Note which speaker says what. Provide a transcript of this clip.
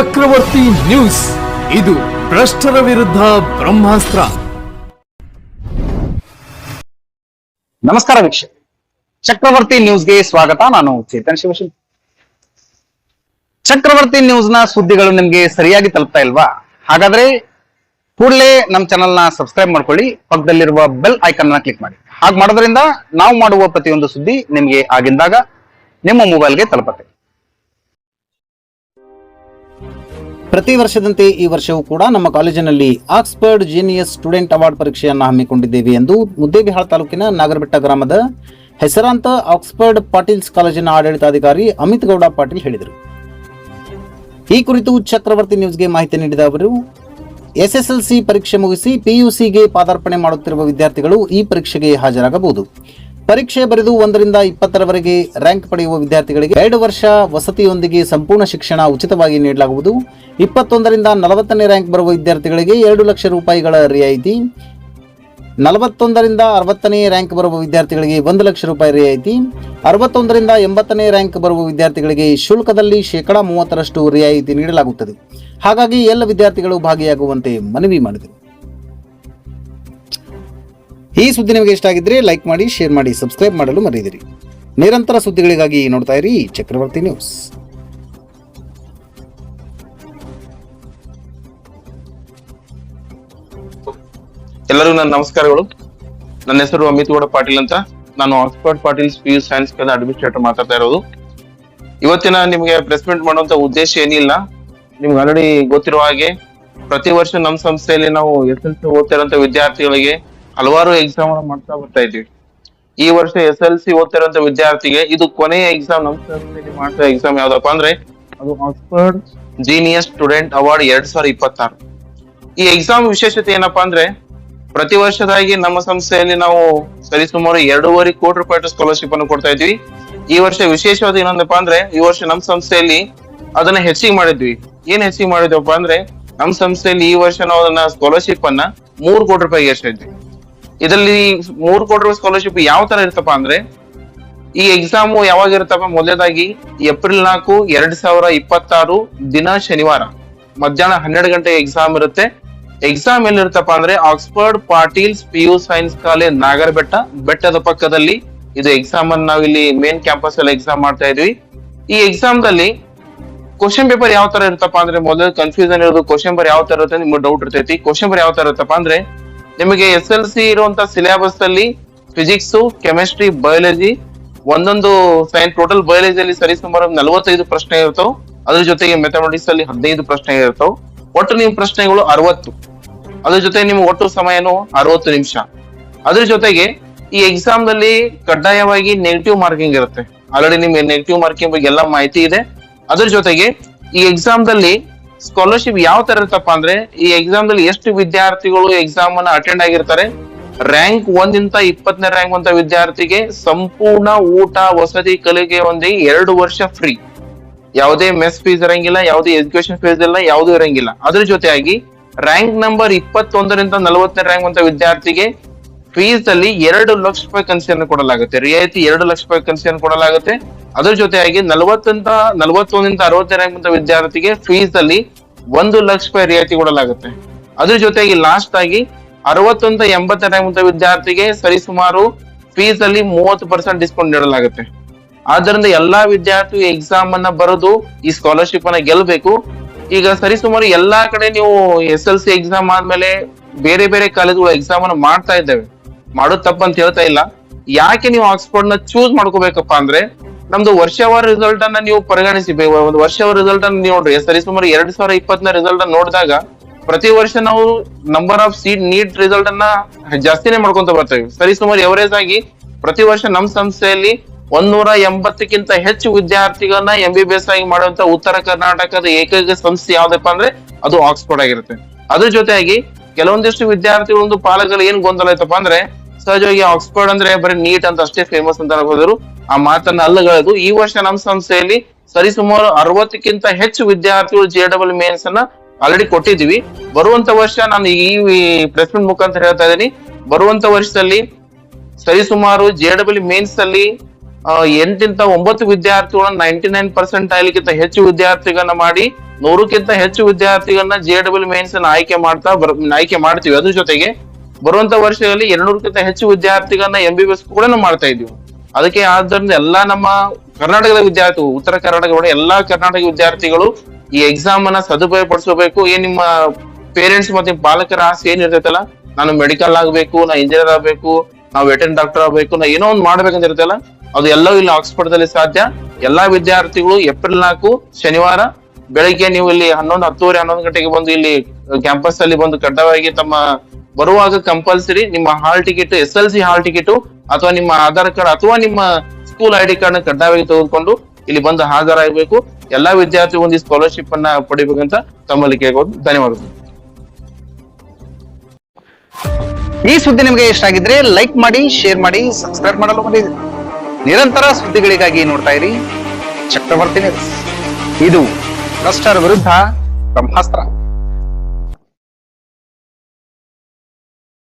Speaker 1: ಚಕ್ರವರ್ತಿ news, ಇದು ಭ್ರಷ್ಟರ ವಿರುದ್ಧ ಬ್ರಹ್ಮಾಸ್ತ್ರ.
Speaker 2: ನಮಸ್ಕಾರ ವೀಕ್ಷಕ, ಚಕ್ರವರ್ತಿ ನ್ಯೂಸ್ಗೆ ಸ್ವಾಗತ. ನಾನು ಚೇತನ್ ಶಿವಶಿಲ್. ಚಕ್ರವರ್ತಿ ನ್ಯೂಸ್ ನ ಸುದ್ದಿಗಳು ನಿಮ್ಗೆ ಸರಿಯಾಗಿ ತಲುಪ್ತಾ ಇಲ್ವಾ? ಹಾಗಾದ್ರೆ ಕೂಡಲೇ ನಮ್ಮ ಚಾನಲ್ ನ ಸಬ್ಸ್ಕ್ರೈಬ್ ಮಾಡ್ಕೊಳ್ಳಿ, ಪಕ್ಕದಲ್ಲಿರುವ ಬೆಲ್ ಐಕಾನ್ ನ ಕ್ಲಿಕ್ ಮಾಡಿ. ಹಾಗೆ ಮಾಡೋದ್ರಿಂದ ನಾವು ಮಾಡುವ ಪ್ರತಿಯೊಂದು ಸುದ್ದಿ ನಿಮ್ಗೆ ಆಗಿಂದಾಗ ನಿಮ್ಮ ಮೊಬೈಲ್ಗೆ ತಲುಪುತ್ತೆ. ಪ್ರತಿ ವರ್ಷದಂತೆ ಈ ವರ್ಷವೂ ಕೂಡ ನಮ್ಮ ಕಾಲೇಜಿನಲ್ಲಿ ಆಕ್ಸ್ಫರ್ಡ್ ಜೀನಿಯಸ್ ಸ್ಟೂಡೆಂಟ್ ಅವಾರ್ಡ್ ಪರೀಕ್ಷೆಯನ್ನು ಹಮ್ಮಿಕೊಂಡಿದ್ದೇವೆ ಎಂದು ಮುದ್ದೇಬಿಹಾಳ್ ತಾಲೂಕಿನ ನಾಗರಬೆಟ್ಟ ಗ್ರಾಮದ ಹೆಸರಾಂತ ಆಕ್ಸ್ಫರ್ಡ್ ಪಾಟೀಲ್ಸ್ ಕಾಲೇಜಿನ ಆಡಳಿತಾಧಿಕಾರಿ ಅಮಿತ್ ಗೌಡ ಪಾಟೀಲ್ ಹೇಳಿದರು. ಈ ಕುರಿತು ಚಕ್ರವರ್ತಿ ನ್ಯೂಸ್ಗೆ ಮಾಹಿತಿ ನೀಡಿದ ಅವರು, ಎಸ್ಎಸ್ಎಲ್ಸಿ ಪರೀಕ್ಷೆ ಮುಗಿಸಿ ಪಿಯುಸಿಗೆ ಪಾದಾರ್ಪಣೆ ಮಾಡುತ್ತಿರುವ ವಿದ್ಯಾರ್ಥಿಗಳು ಈ ಪರೀಕ್ಷೆಗೆ ಹಾಜರಾಗಬಹುದು. ಪರೀಕ್ಷೆ ಬರೆದು 1 ರಿಂದ 20ರವರೆಗೆ ರ್ಯಾಂಕ್ ಪಡೆಯುವ ವಿದ್ಯಾರ್ಥಿಗಳಿಗೆ 2 ವರ್ಷ ವಸತಿಯೊಂದಿಗೆ ಸಂಪೂರ್ಣ ಶಿಕ್ಷಣ ಉಚಿತವಾಗಿ ನೀಡಲಾಗುವುದು. 21 ರಿಂದ 40ನೇ ರ್ಯಾಂಕ್ ಬರುವ ವಿದ್ಯಾರ್ಥಿಗಳಿಗೆ 2 ಲಕ್ಷ ರೂಪಾಯಿಗಳ ರಿಯಾಯಿತಿ, 41 ರಿಂದ 60ನೇ ರ್ಯಾಂಕ್ ಬರುವ ವಿದ್ಯಾರ್ಥಿಗಳಿಗೆ 1 ಲಕ್ಷ ರೂಪಾಯಿ ರಿಯಾಯಿತಿ, 61 ರಿಂದ 80ನೇ ರ್ಯಾಂಕ್ ಬರುವ ವಿದ್ಯಾರ್ಥಿಗಳಿಗೆ ಶುಲ್ಕದಲ್ಲಿ 30% ರಿಯಾಯಿತಿ ನೀಡಲಾಗುತ್ತದೆ. ಹಾಗಾಗಿ ಎಲ್ಲ ವಿದ್ಯಾರ್ಥಿಗಳು ಭಾಗಿಯಾಗುವಂತೆ ಮನವಿ ಮಾಡಿದರು. ಈ ಸುದ್ದಿ ನಿಮಗೆ ಇಷ್ಟ ಆಗಿದ್ರೆ ಲೈಕ್ ಮಾಡಿ, ಶೇರ್ ಮಾಡಿ, ಸಬ್ಸ್ಕ್ರೈಬ್ ಮಾಡಲು ಮರೆಯದಿರಿ. ನಿರಂತರ ಸುದ್ದಿಗಳಿಗಾಗಿ ನೋಡ್ತಾ ಇರಿ ಚಕ್ರವರ್ತಿ ನ್ಯೂಸ್.
Speaker 3: ಎಲ್ಲರಿಗೂ ನನ್ನ ನಮಸ್ಕಾರಗಳು. ನನ್ನ ಹೆಸರು ಅಮಿತ್ ಗೌಡ ಪಾಟೀಲ್ ಅಂತ. ನಾನು Oxford Patil's PU science college administrator ಮಾತಾಡ್ತಾ ಇರೋದು. ಇವತ್ತಿನ ನಿಮಗೆ ಪ್ರೆಸ್ ಮೀಟ್ ಮಾಡುವಂತ ಉದ್ದೇಶ ಏನಿಲ್ಲ. ನಿಮ್ಗೆ ಆಲ್ರೆಡಿ ಗೊತ್ತಿರುವ ಹಾಗೆ ಪ್ರತಿ ವರ್ಷ ನಮ್ಮ ಸಂಸ್ಥೆಯಲ್ಲಿ ನಾವು SLC ಓದ್ತಿರೋಂಥ ವಿದ್ಯಾರ್ಥಿಗಳಿಗೆ ಹಲವಾರು ಎಕ್ಸಾಮ್ ಮಾಡ್ತಾ ಬರ್ತಾ ಇದ್ವಿ. ಈ ವರ್ಷ SLC ಓದ್ತಿರೋಂಥ ವಿದ್ಯಾರ್ಥಿಗೆ ಇದು ಕೊನೆಯ ಎಕ್ಸಾಮ್. ನಮ್ಮ ಸಂಸ್ಥೆಯಲ್ಲಿ ಮಾಡ್ತಾ ಎಕ್ಸಾಮ್ ಯಾವ್ದಪ್ಪ ಅಂದ್ರೆ ಅದು ಆಕ್ಸ್ಫರ್ಡ್ ಜೀನಿಯಸ್ ಸ್ಟೂಡೆಂಟ್ ಅವಾರ್ಡ್ 2026. ಈ ಎಕ್ಸಾಮ್ ವಿಶೇಷತೆ ಏನಪ್ಪಾ ಅಂದ್ರೆ, ಪ್ರತಿ ವರ್ಷದಾಗಿ ನಮ್ಮ ಸಂಸ್ಥೆಯಲ್ಲಿ ನಾವು ಸರಿಸುಮಾರು 2.5 ಕೋಟಿ ರೂಪಾಯಿ ಸ್ಕಾಲರ್ಶಿಪ್ ಅನ್ನು ಕೊಡ್ತಾ ಇದ್ವಿ. ಈ ವರ್ಷ ವಿಶೇಷವಾದ ಏನಂದಪ್ಪ ಅಂದ್ರೆ, ಈ ವರ್ಷ ನಮ್ಮ ಸಂಸ್ಥೆಯಲ್ಲಿ ಅದನ್ನ ಹೆಚ್ಚಿಗೆ ಮಾಡಿದ್ವಿ. ಏನ್ ಹೆಚ್ಚಿಗೆ ಮಾಡಿದ್ವಪ್ಪ ಅಂದ್ರೆ, ನಮ್ಮ ಸಂಸ್ಥೆಯಲ್ಲಿ ಈ ವರ್ಷ ನಾವು ಅದನ್ನ ಸ್ಕಾಲರ್ಶಿಪ್ ಅನ್ನ 3 ಕೋಟಿ ರೂಪಾಯಿಗೆ ಏರಿಸಿದ್ವಿ. ಇದರಲ್ಲಿ 3 ಕೋಟಿ ರೂಪಾಯಿ ಸ್ಕಾಲರ್ಶಿಪ್ ಯಾವ ತರ ಇರ್ತಪ್ಪ ಅಂದ್ರೆ, ಈ ಎಕ್ಸಾಮ್ ಯಾವಾಗ ಇರುತ್ತಪ್ಪ, ಮೊದಲನೇದಾಗಿ ಏಪ್ರಿಲ್ 4, 2026 ದಿನ ಶನಿವಾರ ಮಧ್ಯಾಹ್ನ 12 ಗಂಟೆಗೆ ಎಕ್ಸಾಮ್ ಇರುತ್ತೆ. ಎಕ್ಸಾಮ್ ಎಲ್ಲಿರುತ್ತಪ್ಪ ಅಂದ್ರೆ Oxford Patil's PU science college Nagarabetta, ಬೆಟ್ಟದ ಪಕ್ಕದಲ್ಲಿ ಇದು ಎಕ್ಸಾಮ್ ಅನ್ನು ನಾವು ಇಲ್ಲಿ ಮೇನ್ ಕ್ಯಾಂಪಸ್ ಅಲ್ಲಿ ಎಕ್ಸಾಮ್ ಮಾಡ್ತಾ ಇದ್ವಿ. ಈ ಎಕ್ಸಾಮ್ ದಲ್ಲಿ ಕ್ವಶನ್ ಪೇಪರ್ ಯಾವ ತರ ಇರುತ್ತಪ್ಪ ಅಂದ್ರೆ, ಮೊದಲು ಕನ್ಫ್ಯೂಷನ್ ಇರೋದು ಕ್ವಶನ್ ಪೇಪರ್ ಯಾವ ತರ ಇರುತ್ತೆ ನಿಮ್ಗೆ ಡೌಟ್ ಇರ್ತೈತಿ. ಕ್ವಶನ್ ಪೇಪರ್ ಯಾವ ತರ ಇರುತ್ತಪ್ಪ ಅಂದ್ರೆ, ನಿಮಗೆ SLC ಇರುವಂತ ಸಿಲೆಬಸ್ ಅಲ್ಲಿ ಫಿಸಿಕ್ಸ್, ಕೆಮಿಸ್ಟ್ರಿ, ಬಯಾಲಜಿ ಒಂದೊಂದು ಸೈನ್ಸ್, ಟೋಟಲ್ ಬಯಾಲಜಿಯಲ್ಲಿ ಸರಿಸುಮಾರು 45 ಪ್ರಶ್ನೆ ಇರ್ತಾವ. ಅದ್ರ ಜೊತೆಗೆ ಮ್ಯಾಥಮೆಟಿಕ್ಸ್ ಅಲ್ಲಿ 15 ಪ್ರಶ್ನೆ ಇರ್ತಾವ. ಒಟ್ಟು ನಿಮ್ ಪ್ರಶ್ನೆಗಳು 60. ಅದ್ರ ಜೊತೆಗೆ ನಿಮ್ಗೆ ಒಟ್ಟು ಸಮಯನು 60 ನಿಮಿಷ. ಅದ್ರ ಜೊತೆಗೆ ಈ ಎಕ್ಸಾಮ್ ದಲ್ಲಿ ಕಡ್ಡಾಯವಾಗಿ ನೆಗೆಟಿವ್ ಮಾರ್ಕಿಂಗ್ ಇರುತ್ತೆ. ಆಲ್ರೆಡಿ ನಿಮ್ಗೆ ನೆಗೆಟಿವ್ ಮಾರ್ಕಿಂಗ್ ಬಗ್ಗೆ ಎಲ್ಲ ಮಾಹಿತಿ ಇದೆ. ಅದ್ರ ಜೊತೆಗೆ ಈ ಎಕ್ಸಾಮ್ ದಲ್ಲಿ ಸ್ಕಾಲರ್ಶಿಪ್ ಯಾವ ತರ ಇರ್ತಪ್ಪ ಅಂದ್ರೆ, ಈ ಎಕ್ಸಾಮ್ ದಲ್ಲಿ ಎಷ್ಟು ವಿದ್ಯಾರ್ಥಿಗಳು ಎಕ್ಸಾಮ್ ಅನ್ನ ಅಟೆಂಡ್ ಆಗಿರ್ತಾರೆ, ರ್ಯಾಂಕ್ 1 ರಿಂದ 20ನೇ ರ್ಯಾಂಕ್ ಅಂತ ವಿದ್ಯಾರ್ಥಿಗೆ ಸಂಪೂರ್ಣ ಊಟ, ವಸತಿ, ಕಲಿಕೆ ಹೊಂದಿ 2 ವರ್ಷ ಫ್ರೀ. ಯಾವುದೇ ಮೆಸ್ ಫೀಸ್ ಇರಂಗಿಲ್ಲ, ಯಾವುದೇ ಎಜುಕೇಶನ್ ಫೀಸ್ ಇಲ್ಲ, ಯಾವ್ದು ಇರಂಗಿಲ್ಲ. ಅದ್ರ ಜೊತೆಯಾಗಿ ರ್ಯಾಂಕ್ ನಂಬರ್ 21 ರಿಂದ 40ನೇ ರ್ಯಾಂಕ್ ಅಂತ ವಿದ್ಯಾರ್ಥಿಗೆ ಫೀಸ್ ಅಲ್ಲಿ 2 ಲಕ್ಷ ರೂಪಾಯಿ ಕನ್ಸೆಷನ್ ಕೊಡಲಾಗುತ್ತೆ. ರಿಯಾಯಿತಿ 2 ಲಕ್ಷ ರೂಪಾಯಿ ಕನ್ಸೆಷನ್ ಕೊಡಲಾಗುತ್ತೆ. ಅದ್ರ ಜೊತೆಯಾಗಿ 41 ರಿಂದ 60ನೇ ರ್ಯಾಂಕ್ ಅಂತ ವಿದ್ಯಾರ್ಥಿಗೆ ಫೀಸ್ ಅಲ್ಲಿ 1 ಲಕ್ಷ ರೂಪಾಯಿ ರಿಯಾಯಿತಿ ಕೊಡಲಾಗುತ್ತೆ. ಅದ್ರ ಜೊತೆಗೆ ಲಾಸ್ಟ್ ಆಗಿ 61 ರಿಂದ 80ನೇ ರ್ಯಾಂಕ್ ಅಂತ ವಿದ್ಯಾರ್ಥಿಗೆ ಸರಿಸುಮಾರು ಫೀಸ್ ಅಲ್ಲಿ 30% ಡಿಸ್ಕೌಂಟ್ ನೀಡಲಾಗುತ್ತೆ. ಆದ್ದರಿಂದ ಎಲ್ಲಾ ವಿದ್ಯಾರ್ಥಿ ಎಕ್ಸಾಮ್ ಅನ್ನ ಬರೆದು ಈ ಸ್ಕಾಲರ್ಶಿಪ್ ಅನ್ನ ಗೆಲ್ಬೇಕು. ಈಗ ಸರಿಸುಮಾರು ಎಲ್ಲಾ ಕಡೆ ನೀವು SLC ಎಕ್ಸಾಮ್ ಆದ್ಮೇಲೆ ಬೇರೆ ಬೇರೆ ಕಾಲೇಜುಗಳು ಎಕ್ಸಾಮ್ ಅನ್ನ ಮಾಡ್ತಾ ಇದ್ದೇವೆ, ಮಾಡೋದು ತಪ್ಪಂತ ಹೇಳ್ತಾ ಇಲ್ಲ. ಯಾಕೆ ನೀವು ಆಕ್ಸ್ಫರ್ಡ್ ನ ಚೂಸ್ ಮಾಡ್ಕೋಬೇಕಪ್ಪ ಅಂದ್ರೆ, ನಮ್ದು ವರ್ಷವಾರ ರಿಸಲ್ಟ್ ಅನ್ನ ನೀವು ಪರಿಗಣಿಸಬೇಕು. ಒಂದು ವರ್ಷವಾರ ರಿಸಲ್ಟ್ ಅನ್ನ ನೀವು ನೋಡ್ರಿ, ಸರಿಸುಮಾರು 2020ನ ರಿಸಲ್ಟ್ ಅನ್ನ ನೋಡಿದಾಗ ಪ್ರತಿ ವರ್ಷ ನಾವು number of seat NEET result ಅನ್ನ ಜಾಸ್ತಿನೇ ಮಾಡ್ಕೊಂತ ಬರ್ತೇವೆ. ಸರಿಸುಮಾರು ಎವರೇಜ್ ಆಗಿ ಪ್ರತಿ ವರ್ಷ ನಮ್ಮ ಸಂಸ್ಥೆಯಲ್ಲಿ 180ಕ್ಕಿಂತ ಹೆಚ್ಚು ವಿದ್ಯಾರ್ಥಿಗಳನ್ನ MBBS ಆಗಿ ಮಾಡುವಂತ ಉತ್ತರ ಕರ್ನಾಟಕದ ಏಕೈಕ ಸಂಸ್ಥೆ ಯಾವ್ದಪ್ಪ ಅಂದ್ರೆ ಅದು ಆಕ್ಸ್ಫರ್ಡ್ ಆಗಿರುತ್ತೆ. ಅದ್ರ ಜೊತೆಯಾಗಿ ಕೆಲವೊಂದಿಷ್ಟು ವಿದ್ಯಾರ್ಥಿಗಳೊಂದು ಪಾಲಕರು ಏನ್ ಗೊಂದಲ ಐತಪ್ಪ ಅಂದ್ರೆ, ಸಹಜವಾಗಿ ಆಕ್ಸ್ಫರ್ಡ್ ಅಂದ್ರೆ ಬರೀ ನೀಟ್ ಅಂತ ಅಷ್ಟೇ ಫೇಮಸ್ ಅಂತ ಹೋದರು. ಆ ಮಾತನ್ನ ಅಲ್ಲಗಳೆದು ಈ ವರ್ಷ ನಮ್ಮ ಸಂಸ್ಥೆಯಲ್ಲಿ ಸರಿಸುಮಾರು 60ಕ್ಕಿಂತ ಹೆಚ್ಚು ವಿದ್ಯಾರ್ಥಿಗಳು JEE ಮೇನ್ಸ್ ಅನ್ನ ಆಲ್ರೆಡಿ ಕೊಟ್ಟಿದ್ದೀವಿ. ಬರುವಂತ ವರ್ಷ ನಾನು ಈ ಪ್ರೆಸ್ ಮೀಟ್ ಮುಖಾಂತರ ಹೇಳ್ತಾ ಇದ್ದೀನಿ, ಬರುವಂತ ವರ್ಷದಲ್ಲಿ ಸರಿಸುಮಾರು JEE ಮೇನ್ಸ್ ಅಲ್ಲಿ 8 ರಿಂದ 9 ವಿದ್ಯಾರ್ಥಿಗಳನ್ನ 99% ಆಗ್ಲಿಕ್ಕಿಂತ ಹೆಚ್ಚು ವಿದ್ಯಾರ್ಥಿಗಳನ್ನ ಮಾಡಿ 100ಕ್ಕಿಂತ ಹೆಚ್ಚು ವಿದ್ಯಾರ್ಥಿಗಳನ್ನ JEE ಮೇನ್ಸ್ ಆಯ್ಕೆ ಮಾಡ್ತೀವಿ. ಅದ್ರ ಜೊತೆಗೆ ಬರುವಂತ ವರ್ಷದಲ್ಲಿ 200ಕ್ಕಿಂತ ಹೆಚ್ಚು ವಿದ್ಯಾರ್ಥಿಗಳನ್ನ MBBS ಕೂಡ ಮಾಡ್ತಾ ಇದೀವಿ. ಅದಕ್ಕೆ ಆದ್ದರಿಂದ ಎಲ್ಲಾ ನಮ್ಮ ಕರ್ನಾಟಕದ ವಿದ್ಯಾರ್ಥಿಗಳು, ಉತ್ತರ ಕರ್ನಾಟಕ ಎಲ್ಲಾ ಕರ್ನಾಟಕ ವಿದ್ಯಾರ್ಥಿಗಳು ಈ ಎಕ್ಸಾಮ್ ಅನ್ನ ಸದುಪಯೋಗ ಪಡಿಸಬೇಕು. ಏನ್ ನಿಮ್ಮ ಪೇರೆಂಟ್ಸ್ ಮತ್ತೆ ಪಾಲಕರ ಆಸೆ ಏನ್ ಇರ್ತೈತಲ್ಲ, ನಾನು ಮೆಡಿಕಲ್ ಆಗ್ಬೇಕು, ನಾ ಇಂಜಿನಿಯರ್ ಆಗ್ಬೇಕು, ನಾವು ವೆಟರ್ನರಿ ಡಾಕ್ಟರ್ ಆಗ್ಬೇಕು, ನಾ ಏನೋ ಒಂದು ಮಾಡ್ಬೇಕಂತ ಇರ್ತಲ್ಲ, ಅದು ಎಲ್ಲವೂ ಇಲ್ಲಿ ಆಕ್ಸ್ಫರ್ಡ್ ದಲ್ಲಿ ಸಾಧ್ಯ. ಎಲ್ಲಾ ವಿದ್ಯಾರ್ಥಿಗಳು ಏಪ್ರಿಲ್ 4 ಶನಿವಾರ ಬೆಳಿಗ್ಗೆ ನೀವು ಇಲ್ಲಿ 10:30 ಗಂಟೆಗೆ ಬಂದು ಇಲ್ಲಿ ಕ್ಯಾಂಪಸ್ ಅಲ್ಲಿ ಬಂದು ಕಡ್ಡಾಯವಾಗಿ ತಮ್ಮ ಬರುವಾಗ ಕಂಪಲ್ಸರಿ ನಿಮ್ಮ hall ticket, SLC hall ticket ಅಥವಾ ನಿಮ್ಮ ಆಧಾರ್ ಕಾರ್ಡ್ ಅಥವಾ ನಿಮ್ಮ ಸ್ಕೂಲ್ ID ಕಾರ್ಡ್ ನ ಕಡ್ಡಾಯವಾಗಿ ತೆಗೆದುಕೊಂಡು ಇಲ್ಲಿ ಬಂದು ಹಾಜರಾಗಬೇಕು. ಎಲ್ಲಾ ವಿದ್ಯಾರ್ಥಿಗಳು ಒಂದು ಸ್ಕಾಲರ್ಶಿಪ್ ಅನ್ನ ಪಡಿಬೇಕಂತ ತಮ್ಮಲ್ಲಿ ಕೇಳ್ಬೋದು. ಧನ್ಯವಾದಗಳು.
Speaker 2: ಈ ಸುದ್ದಿ ನಿಮಗೆ ಇಷ್ಟ ಆಗಿದ್ರೆ ಲೈಕ್ ಮಾಡಿ, ಶೇರ್ ಮಾಡಿ, ಸಬ್ಸ್ಕ್ರೈಬ್ ಮಾಡಲು ಮರೆಯದಿರಿ. ನಿರಂತರ ಸುದ್ದಿಗಳಿಗಾಗಿ ನೋಡ್ತಾ ಇರಿ ಚಕ್ರವರ್ತಿ ನ್ಯೂಸ್. ಇದು ಭ್ರಷ್ಟರ ವಿರುದ್ಧ ಬ್ರಹ್ಮಾಸ್ತ್ರ.